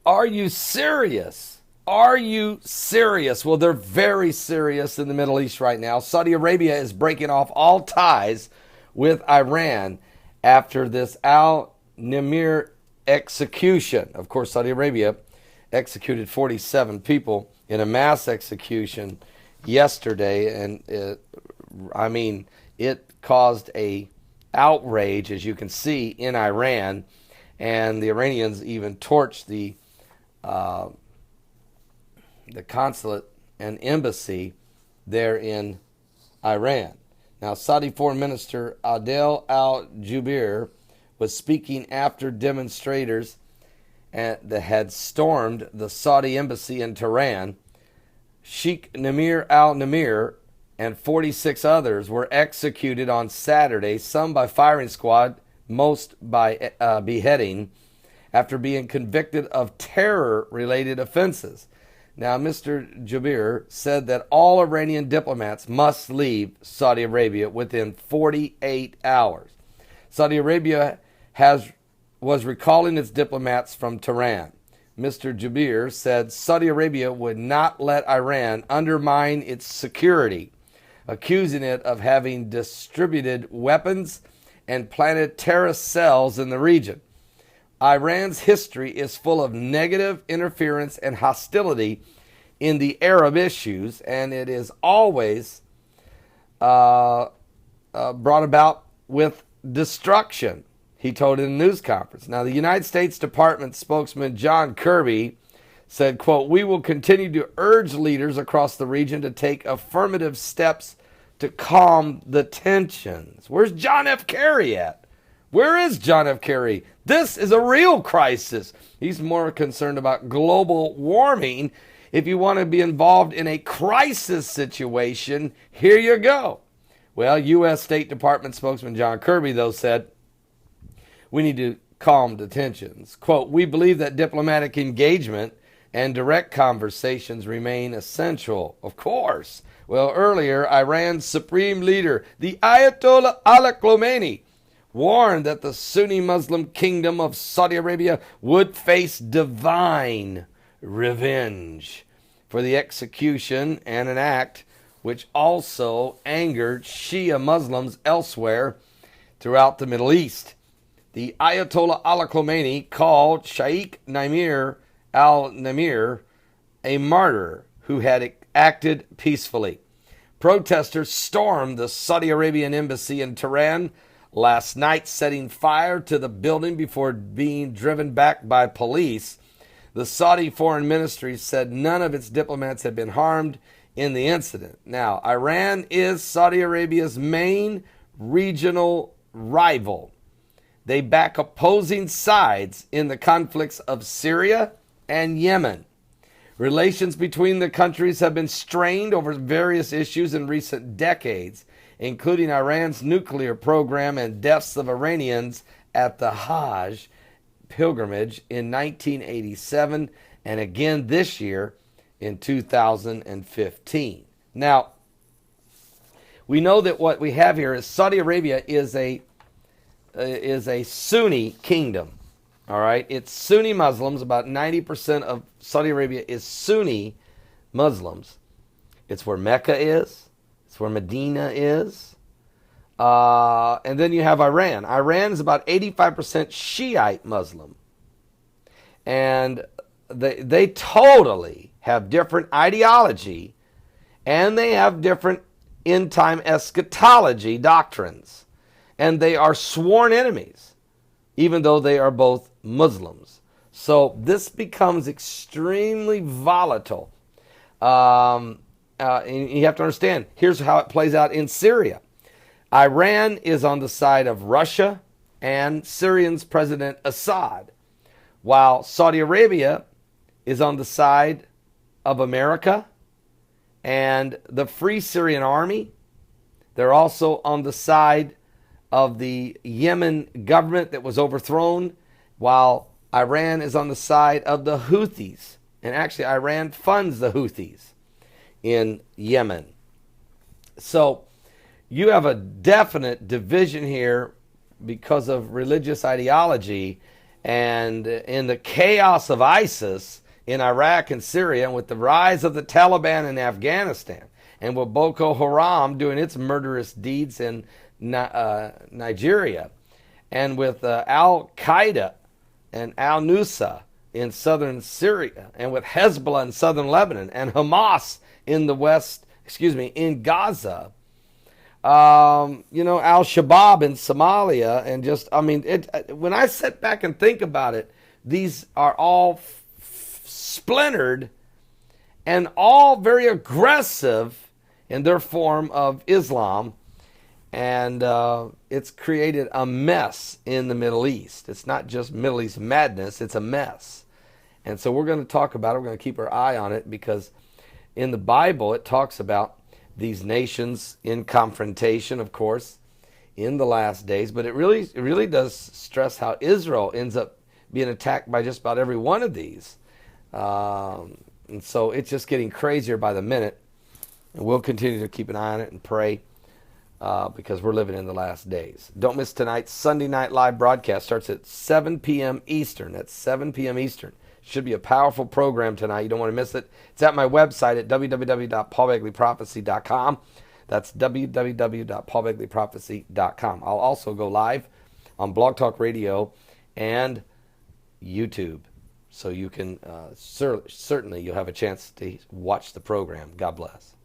Are you serious? Are you serious? Well, they're very serious in the Middle East right now. Saudi Arabia is breaking off all ties with Iran after this al-Nimr execution. Of course, Saudi Arabia executed 47 people in a mass execution yesterday, and it caused a outrage, as you can see, in Iran, and the Iranians even torched the consulate and embassy there in Iran. Now, Saudi Foreign Minister Adel al-Jubeir was speaking after demonstrators that had stormed the Saudi embassy in Tehran. Sheikh Nimr al-Nimr and 46 others were executed on Saturday, some by firing squad, most by beheading, after being convicted of terror-related offenses. Now, Mr. Jubeir said that all Iranian diplomats must leave Saudi Arabia within 48 hours. Saudi Arabia was recalling its diplomats from Tehran. Mr. Jubeir said Saudi Arabia would not let Iran undermine its security, accusing it of having distributed weapons and planted terrorist cells in the region. Iran's history is full of negative interference and hostility in the Arab issues, and it is always brought about with destruction, he told in a news conference. Now, the United States Department spokesman John Kirby said, quote, "We will continue to urge leaders across the region to take affirmative steps to calm the tensions." Where's John F. Kerry at? Where is John F. Kerry? This is a real crisis. He's more concerned about global warming. If you want to be involved in a crisis situation, here you go. Well, U.S. State Department spokesman John Kirby, though, said, "We need to calm the tensions." Quote, "We believe that diplomatic engagement and direct conversations remain essential." Of course. Well, earlier, Iran's supreme leader, the Ayatollah Ali Khamenei, warned that the Sunni Muslim kingdom of Saudi Arabia would face divine revenge for the execution, and an act which also angered Shia Muslims elsewhere throughout the Middle East. The Ayatollah Ali Khamenei called Sheikh Nimr al-Nimr a martyr who had acted peacefully. Protesters stormed the Saudi Arabian embassy in Tehran last night, setting fire to the building before being driven back by police. The Saudi Foreign Ministry said none of its diplomats had been harmed in the incident. Now, Iran is Saudi Arabia's main regional rival. They back opposing sides in the conflicts of Syria and Yemen. Relations between the countries have been strained over various issues in recent decades, including Iran's nuclear program and deaths of Iranians at the Hajj pilgrimage in 1987 and again this year in 2015. Now, we know that what we have here is Saudi Arabia is a Sunni kingdom. All right, it's Sunni Muslims. About 90% of Saudi Arabia is Sunni Muslims. It's where Mecca is. It's where Medina is. And then you have Iran. Iran is about 85% Shiite Muslim. And they totally have different ideology, and they have different end-time eschatology doctrines. And they are sworn enemies, even though they are both Muslims. So this becomes extremely volatile. And you have to understand, here's how it plays out in Syria. Iran is on the side of Russia and Syrian's President Assad, while Saudi Arabia is on the side of America and the Free Syrian Army. They're also on the side of the Yemen government that was overthrown, while Iran is on the side of the Houthis. And actually, Iran funds the Houthis in Yemen. So you have a definite division here because of religious ideology, And in the chaos of ISIS in Iraq and Syria, and with the rise of the Taliban in Afghanistan, and with Boko Haram doing its murderous deeds in Nigeria, and with al-Qaeda and al-Nusra in southern Syria, and with Hezbollah in southern Lebanon, and Hamas in the in Gaza, al-Shabaab in Somalia, and when I sit back and think about it, these are all splintered and all very aggressive in their form of Islam, and it's created a mess in the Middle East. It's not just Middle East madness, it's a mess. And so we're going to talk about it. We're going to keep our eye on it, because in the Bible it talks about these nations in confrontation, of course, in the last days. But it really does stress how Israel ends up being attacked by just about every one of these. And so it's just getting crazier by the minute. And we'll continue to keep an eye on it and pray, because we're living in the last days. Don't miss tonight's Sunday night live broadcast. Starts at 7 p.m. Eastern. That's 7 p.m. Eastern. Should be a powerful program tonight. You don't want to miss it. It's at my website at www.paulbegleyprophecy.com. That's www.paulbegleyprophecy.com. I'll also go live on Blog Talk Radio and YouTube. So you can certainly you'll have a chance to watch the program. God bless.